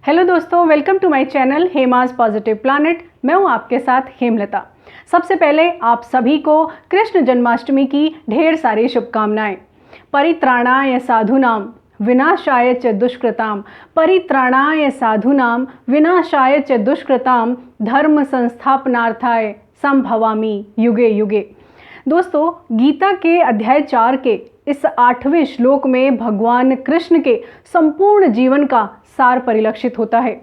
Hello दोस्तों, welcome to my channel Hemas positive planet. मैं हूं आपके साथ हेमलता। सबसे पहले आप सभी को कृष्ण जन्माष्टमी की ढेर सारी शुभकामनाएं। परित्राणाय साधूनां विनाशाय च दुष्कृतां, परित्राणाय साधूनां विनाशाय च दुष्कृतां, धर्म संस्थापनार्थाय संभवामि युगे युगे। दोस्तों, गीता के अध्याय 4 के इस 8वें श्लोक में भगवान कृष्ण के संपूर्ण जीवन का सार परिलक्षित होता है।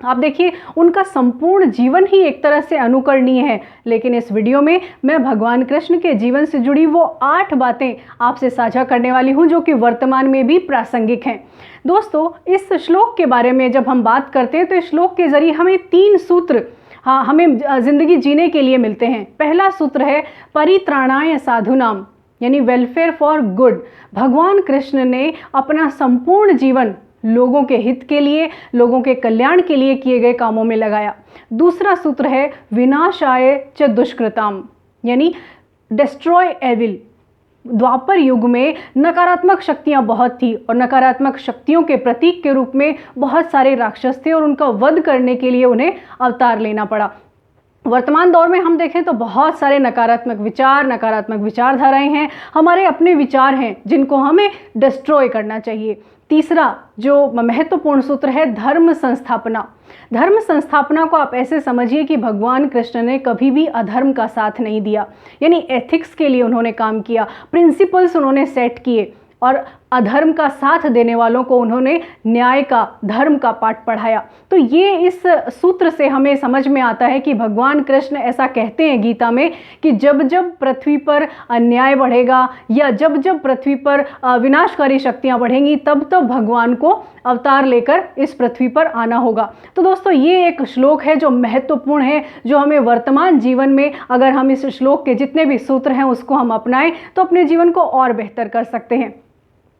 आप देखिए, उनका संपूर्ण जीवन ही एक तरह से अनुकरणीय है, लेकिन इस वीडियो में मैं भगवान कृष्ण के जीवन से जुड़ी वो 8 बातें आपसे साझा करने वाली हूँ जो कि वर्तमान में भी प्रासंगिक हैं। दोस्तों, इस श्लोक के बारे में जब हम बात करते हैं तो इस श्लोक के जरिए हमें 3 सूत्र हमें जिंदगी जीने के लिए मिलते हैं। पहला सूत्र है परित्राणाय साधूनाम, यानी वेलफेयर फॉर गुड। भगवान कृष्ण ने अपना संपूर्ण जीवन लोगों के हित के लिए, लोगों के कल्याण के लिए किए गए कामों में लगाया। दूसरा सूत्र है विनाशाय च दुष्कृताम, यानी डिस्ट्रॉय एविल। द्वापर युग में नकारात्मक शक्तियां बहुत थी और नकारात्मक शक्तियों के प्रतीक के रूप में बहुत सारे राक्षस थे और उनका वध करने के लिए उन्हें अवतार लेना पड़ा। वर्तमान दौर में हम देखें तो बहुत सारे नकारात्मक विचारधाराएं हैं, हमारे अपने विचार हैं जिनको हमें डिस्ट्रॉय करना चाहिए। तीसरा जो महत्वपूर्ण सूत्र है धर्म संस्थापना। धर्म संस्थापना को आप ऐसे समझिए कि भगवान कृष्ण ने कभी भी अधर्म का साथ नहीं दिया, यानी एथिक्स के लिए उन्होंने काम किया, प्रिंसिपल्स उन्होंने सेट किए और अधर्म का साथ देने वालों को उन्होंने न्याय का, धर्म का पाठ पढ़ाया। तो ये इस सूत्र से हमें समझ में आता है कि भगवान कृष्ण ऐसा कहते हैं गीता में कि जब जब पृथ्वी पर अन्याय बढ़ेगा या जब जब पृथ्वी पर विनाशकारी शक्तियां बढ़ेंगी, तब तब भगवान को अवतार लेकर इस पृथ्वी पर आना होगा। तो दोस्तों, ये एक श्लोक है जो महत्वपूर्ण है, जो हमें वर्तमान जीवन में अगर हम इस श्लोक के जितने भी सूत्र हैं उसको हम अपनाएं तो अपने जीवन को और बेहतर कर सकते हैं।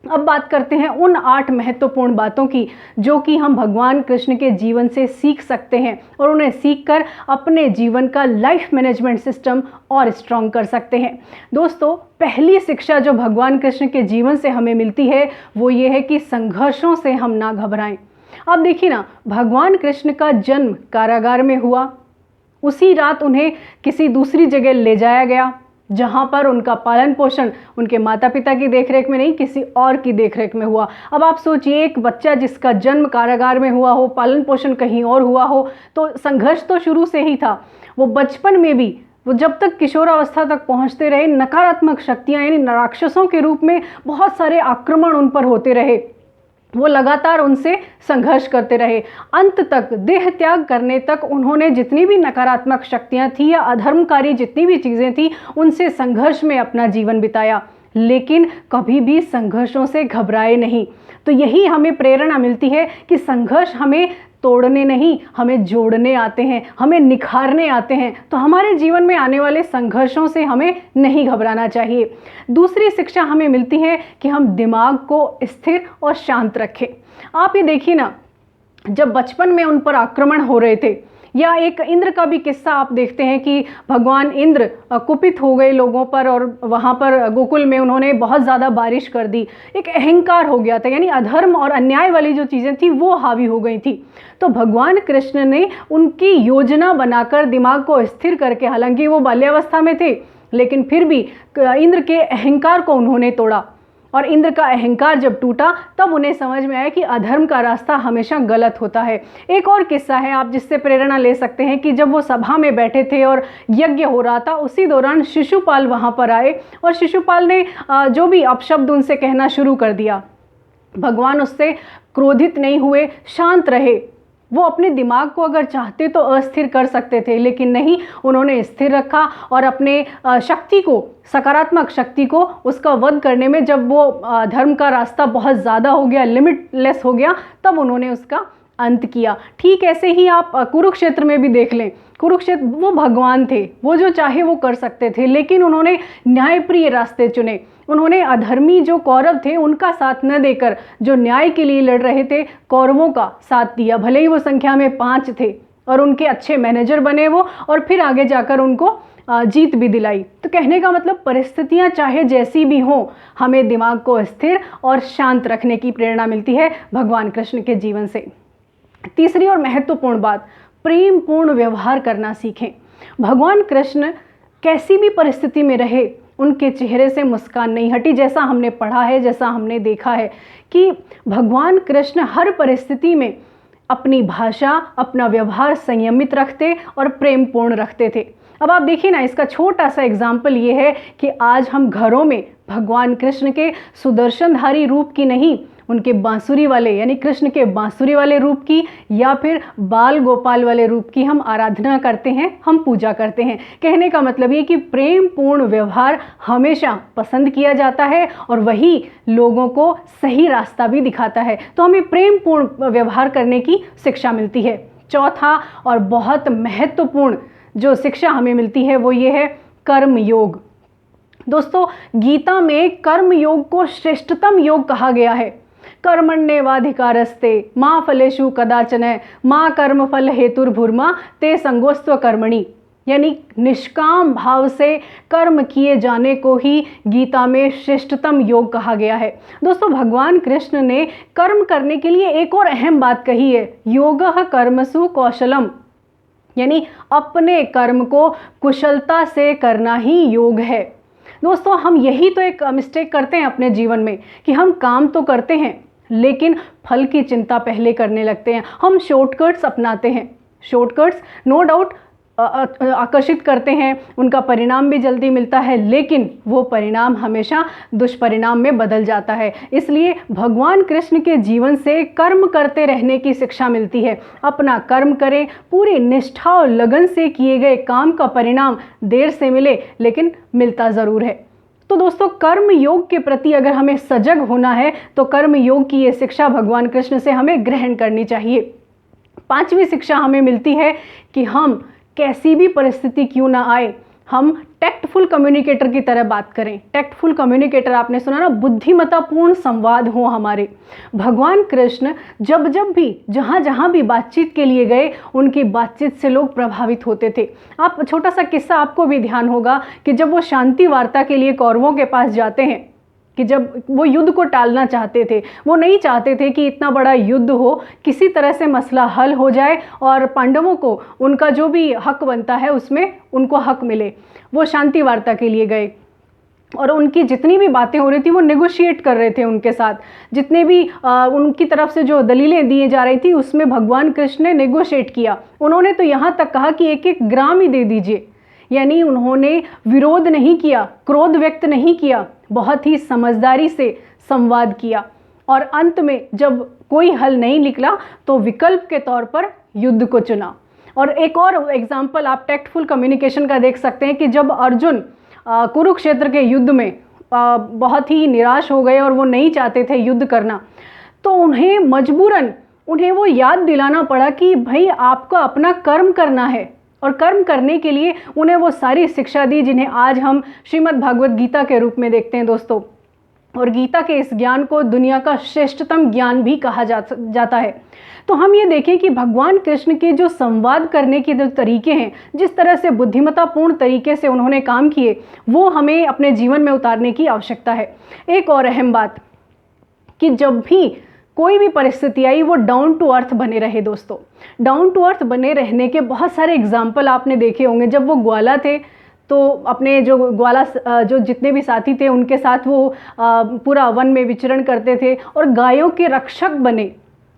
अब बात करते हैं उन 8 महत्वपूर्ण बातों की जो कि हम भगवान कृष्ण के जीवन से सीख सकते हैं और उन्हें सीखकर अपने जीवन का लाइफ मैनेजमेंट सिस्टम और स्ट्रॉन्ग कर सकते हैं। दोस्तों, पहली शिक्षा जो भगवान कृष्ण के जीवन से हमें मिलती है वो ये है कि संघर्षों से हम ना घबराएं। अब देखिए ना, भगवान कृष्ण का जन्म कारागार में हुआ, उसी रात उन्हें किसी दूसरी जगह ले जाया गया जहाँ पर उनका पालन पोषण उनके माता पिता की देखरेख में नहीं, किसी और की देखरेख में हुआ। अब आप सोचिए, एक बच्चा जिसका जन्म कारागार में हुआ हो, पालन पोषण कहीं और हुआ हो, तो संघर्ष तो शुरू से ही था। वो बचपन में भी, वो जब तक किशोरावस्था तक पहुँचते रहे, नकारात्मक शक्तियाँ यानी राक्षसों के रूप में बहुत सारे आक्रमण उन पर होते रहे। वो लगातार उनसे संघर्ष करते रहे। अंत तक, देह त्याग करने तक उन्होंने जितनी भी नकारात्मक शक्तियां थी या अधर्मकारी जितनी भी चीज़ें थी उनसे संघर्ष में अपना जीवन बिताया, लेकिन कभी भी संघर्षों से घबराए नहीं। तो यही हमें प्रेरणा मिलती है कि संघर्ष हमें तोड़ने नहीं, हमें जोड़ने आते हैं, हमें निखारने आते हैं। तो हमारे जीवन में आने वाले संघर्षों से हमें नहीं घबराना चाहिए। दूसरी शिक्षा हमें मिलती है कि हम दिमाग को स्थिर और शांत रखें। आप ये देखिए ना, जब बचपन में उन पर आक्रमण हो रहे थे, या एक इंद्र का भी किस्सा आप देखते हैं कि भगवान इंद्र कुपित हो गए लोगों पर और वहाँ पर गोकुल में उन्होंने बहुत ज़्यादा बारिश कर दी। एक अहंकार हो गया था, यानी अधर्म और अन्याय वाली जो चीज़ें थी वो हावी हो गई थी। तो भगवान कृष्ण ने उनकी योजना बनाकर दिमाग को स्थिर करके, हालांकि वो बाल्यावस्था में थे लेकिन फिर भी इंद्र के अहंकार को उन्होंने तोड़ा। और इंद्र का अहंकार जब टूटा तब उन्हें समझ में आया कि अधर्म का रास्ता हमेशा गलत होता है। एक और किस्सा है आप जिससे प्रेरणा ले सकते हैं कि जब वो सभा में बैठे थे और यज्ञ हो रहा था, उसी दौरान शिशुपाल वहाँ पर आए और शिशुपाल ने जो भी अपशब्द उनसे कहना शुरू कर दिया। भगवान उससे क्रोधित नहीं हुए, शांत रहे। वो अपने दिमाग को अगर चाहते तो अस्थिर कर सकते थे, लेकिन नहीं, उन्होंने स्थिर रखा और अपने शक्ति को, सकारात्मक शक्ति को, उसका वध करने में जब वो धर्म का रास्ता बहुत ज़्यादा हो गया, लिमिटलेस हो गया, तब उन्होंने उसका अंत किया। ठीक ऐसे ही आप कुरुक्षेत्र में भी देख लें। कुरुक्षेत्र, वो भगवान थे, वो जो चाहे वो कर सकते थे, लेकिन उन्होंने न्यायप्रिय रास्ते चुने। उन्होंने अधर्मी जो कौरव थे उनका साथ न देकर जो न्याय के लिए लड़ रहे थे, कौरवों का साथ दिया। भले ही वो संख्या में 5 थे और उनके अच्छे मैनेजर बने वो, और फिर आगे जाकर उनको जीत भी दिलाई। तो कहने का मतलब, परिस्थितियां चाहे जैसी भी हों, हमें दिमाग को स्थिर और शांत रखने की प्रेरणा मिलती है भगवान कृष्ण के जीवन से। तीसरी और महत्वपूर्ण बात, प्रेम पूर्ण व्यवहार करना सीखें। भगवान कृष्ण कैसी भी परिस्थिति में रहे, उनके चेहरे से मुस्कान नहीं हटी। जैसा हमने पढ़ा है, जैसा हमने देखा है कि भगवान कृष्ण हर परिस्थिति में अपनी भाषा, अपना व्यवहार संयमित रखते और प्रेम पूर्ण रखते थे। अब आप देखिए ना, इसका छोटा सा एग्जाम्पल ये है कि आज हम घरों में भगवान कृष्ण के सुदर्शनधारी रूप की नहीं, उनके बांसुरी वाले यानी कृष्ण के बांसुरी वाले रूप की या फिर बाल गोपाल वाले रूप की हम आराधना करते हैं, हम पूजा करते हैं। कहने का मतलब ये कि प्रेम पूर्ण व्यवहार हमेशा पसंद किया जाता है और वही लोगों को सही रास्ता भी दिखाता है। तो हमें प्रेम पूर्ण व्यवहार करने की शिक्षा मिलती है। चौथा और बहुत महत्वपूर्ण जो शिक्षा हमें मिलती है वो ये है कर्म योग। दोस्तों, गीता में कर्म योग को श्रेष्ठतम योग कहा गया है। कर्मण्येवाधिकारस्ते मां फलेषु कदाचन मां कर्म फल हेतुर्भुर्मा ते संगोस्त्व कर्मणि, यानी निष्काम भाव से कर्म किए जाने को ही गीता में श्रेष्ठतम योग कहा गया है। दोस्तों, भगवान कृष्ण ने कर्म करने के लिए एक और अहम बात कही है, योगः कर्मसु कौशलम, यानी अपने कर्म को कुशलता से करना ही योग है। दोस्तों, हम यही तो एक मिस्टेक करते हैं अपने जीवन में कि हम काम तो करते हैं लेकिन फल की चिंता पहले करने लगते हैं। हम शॉर्टकट्स अपनाते हैं। शॉर्टकट्स नो डाउट आकर्षित करते हैं, उनका परिणाम भी जल्दी मिलता है, लेकिन वो परिणाम हमेशा दुष्परिणाम में बदल जाता है। इसलिए भगवान कृष्ण के जीवन से कर्म करते रहने की शिक्षा मिलती है। अपना कर्म करें, पूरी निष्ठा और लगन से किए गए काम का परिणाम देर से मिले लेकिन मिलता ज़रूर है। तो दोस्तों, कर्म योग के प्रति अगर हमें सजग होना है तो कर्म योग की ये शिक्षा भगवान कृष्ण से हमें ग्रहण करनी चाहिए। पांचवी शिक्षा हमें मिलती है कि हम कैसी भी परिस्थिति क्यों ना आए, हम टैक्टफुल कम्युनिकेटर की तरह बात करें। टैक्टफुल कम्युनिकेटर आपने सुना ना, बुद्धिमत्तापूर्ण संवाद हो हमारे। भगवान कृष्ण जब जब भी जहाँ जहाँ भी बातचीत के लिए गए, उनकी बातचीत से लोग प्रभावित होते थे। आप छोटा सा किस्सा आपको भी ध्यान होगा कि जब वो शांति वार्ता के लिए कौरवों के पास जाते हैं, कि जब वो युद्ध को टालना चाहते थे, वो नहीं चाहते थे कि इतना बड़ा युद्ध हो, किसी तरह से मसला हल हो जाए और पांडवों को उनका जो भी हक बनता है उसमें उनको हक मिले। वो शांति वार्ता के लिए गए और उनकी जितनी भी बातें हो रही थी वो नेगोशिएट कर रहे थे उनके साथ। जितने भी उनकी तरफ से जो दलीलें दी जा रही थी उसमें भगवान कृष्ण ने नेगोशिएट किया। उन्होंने तो यहाँ तक कहा कि एक एक ग्राम ही दे दीजिए, यानी उन्होंने विरोध नहीं किया, क्रोध व्यक्त नहीं किया, बहुत ही समझदारी से संवाद किया। और अंत में जब कोई हल नहीं निकला तो विकल्प के तौर पर युद्ध को चुना। और एक और एग्जाम्पल आप टैक्टफुल कम्युनिकेशन का देख सकते हैं कि जब अर्जुन कुरुक्षेत्र के युद्ध में बहुत ही निराश हो गए और वो नहीं चाहते थे युद्ध करना, तो उन्हें मजबूरन उन्हें वो याद दिलाना पड़ा कि भाई आपको अपना कर्म करना है। और कर्म करने के लिए उन्हें वो सारी शिक्षा दी जिन्हें आज हम श्रीमद् भागवत गीता के रूप में देखते हैं दोस्तों। और गीता के इस ज्ञान को दुनिया का श्रेष्ठतम ज्ञान भी कहा जाता है। तो हम ये देखें कि भगवान कृष्ण के जो संवाद करने के जो तरीके हैं, जिस तरह से बुद्धिमत्तापूर्ण तरीके से उन्होंने काम किए, वो हमें अपने जीवन में उतारने की आवश्यकता है। एक और अहम बात कि जब भी कोई भी परिस्थिति आई वो डाउन टू अर्थ बने रहे। दोस्तों, डाउन टू अर्थ बने रहने के बहुत सारे एग्जाम्पल आपने देखे होंगे। जब वो ग्वाला थे तो अपने जो ग्वाला जो जितने भी साथी थे उनके साथ वो पूरा वन में विचरण करते थे और गायों के रक्षक बने,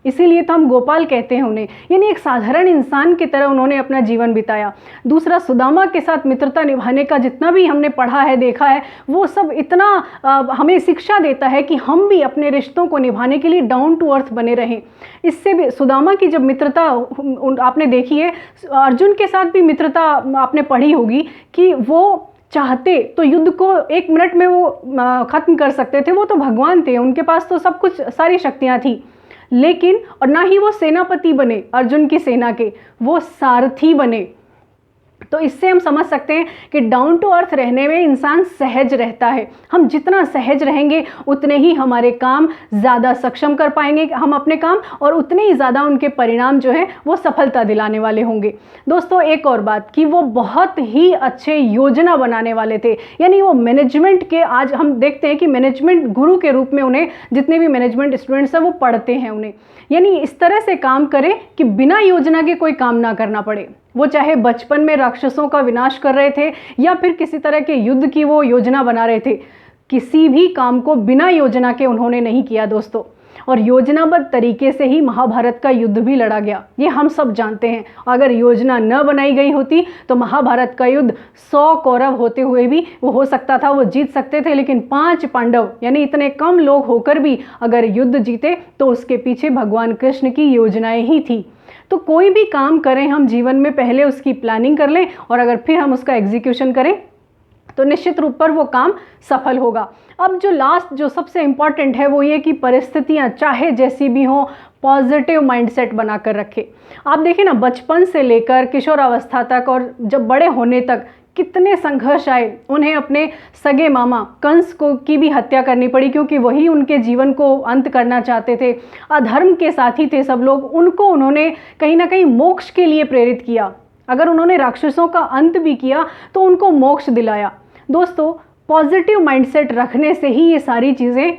इसीलिए तो हम गोपाल कहते हैं उन्हें। यानी एक साधारण इंसान की तरह उन्होंने अपना जीवन बिताया। दूसरा, सुदामा के साथ मित्रता निभाने का जितना भी हमने पढ़ा है, देखा है, वो सब इतना हमें शिक्षा देता है कि हम भी अपने रिश्तों को निभाने के लिए डाउन टू अर्थ बने रहें। इससे भी सुदामा की जब मित्रता आपने देखी है, अर्जुन के साथ भी मित्रता आपने पढ़ी होगी कि वो चाहते तो युद्ध को 1 मिनट में वो ख़त्म कर सकते थे। वो तो भगवान थे, उनके पास तो सब कुछ सारी शक्तियाँ थी, लेकिन और ना ही वो सेनापति बने अर्जुन की सेना के, वो सारथी बने। तो इससे हम समझ सकते हैं कि डाउन टू अर्थ रहने में इंसान सहज रहता है। हम जितना सहज रहेंगे उतने ही हमारे काम ज़्यादा सक्षम कर पाएंगे हम अपने काम, और उतने ही ज़्यादा उनके परिणाम जो है वो सफलता दिलाने वाले होंगे। दोस्तों एक और बात कि वो बहुत ही अच्छे योजना बनाने वाले थे, यानी वो मैनेजमेंट के, आज हम देखते हैं कि मैनेजमेंट गुरु के रूप में उन्हें जितने भी मैनेजमेंट स्टूडेंट्स हैं वो पढ़ते हैं उन्हें, यानी इस तरह से काम करें कि बिना योजना के कोई काम ना करना पड़े। वो चाहे बचपन में राक्षसों का विनाश कर रहे थे या फिर किसी तरह के युद्ध की वो योजना बना रहे थे, किसी भी काम को बिना योजना के उन्होंने नहीं किया दोस्तों। और योजनाबद्ध तरीके से ही महाभारत का युद्ध भी लड़ा गया, ये हम सब जानते हैं। अगर योजना न बनाई गई होती तो महाभारत का युद्ध 100 कौरव होते हुए भी वो हो सकता था, वो जीत सकते थे, लेकिन 5 पांडव यानी इतने कम लोग होकर भी अगर युद्ध जीते तो उसके पीछे भगवान कृष्ण की योजनाएं ही थी। तो कोई भी काम करें हम जीवन में पहले उसकी प्लानिंग कर लें, और अगर फिर हम उसका एग्जीक्यूशन करें तो निश्चित रूप पर वो काम सफल होगा। अब जो लास्ट जो सबसे इम्पॉर्टेंट है वो ये कि परिस्थितियां चाहे जैसी भी हों, पॉजिटिव माइंडसेट बनाकर रखें। आप देखें ना, बचपन से लेकर किशोरावस्था तक और जब बड़े होने तक कितने संघर्ष आए। उन्हें अपने सगे मामा कंस को की भी हत्या करनी पड़ी, क्योंकि वही उनके जीवन को अंत करना चाहते थे। अधर्म के साथी थे सब लोग, उनको उन्होंने कहीं ना कहीं मोक्ष के लिए प्रेरित किया। अगर उन्होंने राक्षसों का अंत भी किया तो उनको मोक्ष दिलाया। दोस्तों पॉजिटिव माइंडसेट रखने से ही ये सारी चीज़ें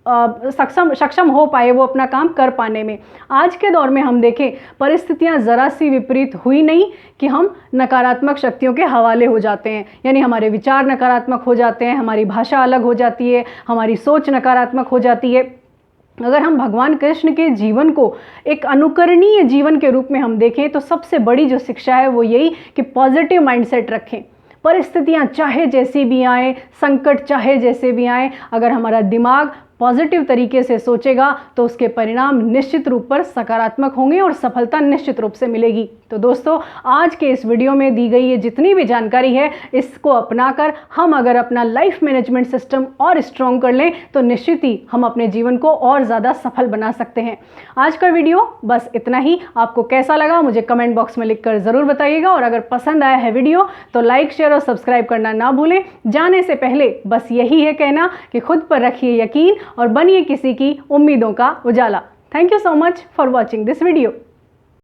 सक्षम हो पाए वो अपना काम कर पाने में। आज के दौर में हम देखें परिस्थितियां ज़रा सी विपरीत हुई नहीं कि हम नकारात्मक शक्तियों के हवाले हो जाते हैं, यानी हमारे विचार नकारात्मक हो जाते हैं, हमारी भाषा अलग हो जाती है, हमारी सोच नकारात्मक हो जाती है। अगर हम भगवान कृष्ण के जीवन को एक अनुकरणीय जीवन के रूप में हम देखें तो सबसे बड़ी जो शिक्षा है वो यही कि पॉजिटिव माइंडसेट रखें। परिस्थितियां चाहे जैसी भी आए, संकट चाहे जैसे भी आए, अगर हमारा दिमाग पॉजिटिव तरीके से सोचेगा तो उसके परिणाम निश्चित रूप पर सकारात्मक होंगे और सफलता निश्चित रूप से मिलेगी। तो दोस्तों आज के इस वीडियो में दी गई ये जितनी भी जानकारी है, इसको अपनाकर हम अगर अपना लाइफ मैनेजमेंट सिस्टम और स्ट्रॉन्ग कर लें तो निश्चित ही हम अपने जीवन को और ज़्यादा सफल बना सकते हैं। आज का वीडियो बस इतना ही। आपको कैसा लगा मुझे कमेंट बॉक्स में लिखकर ज़रूर बताइएगा, और अगर पसंद आया है वीडियो तो लाइक शेयर और सब्सक्राइब करना ना भूलें। जाने से पहले बस यही है कहना कि खुद पर रखिए यकीन और बनिए किसी की उम्मीदों का उजाला। Thank you so much for watching this video.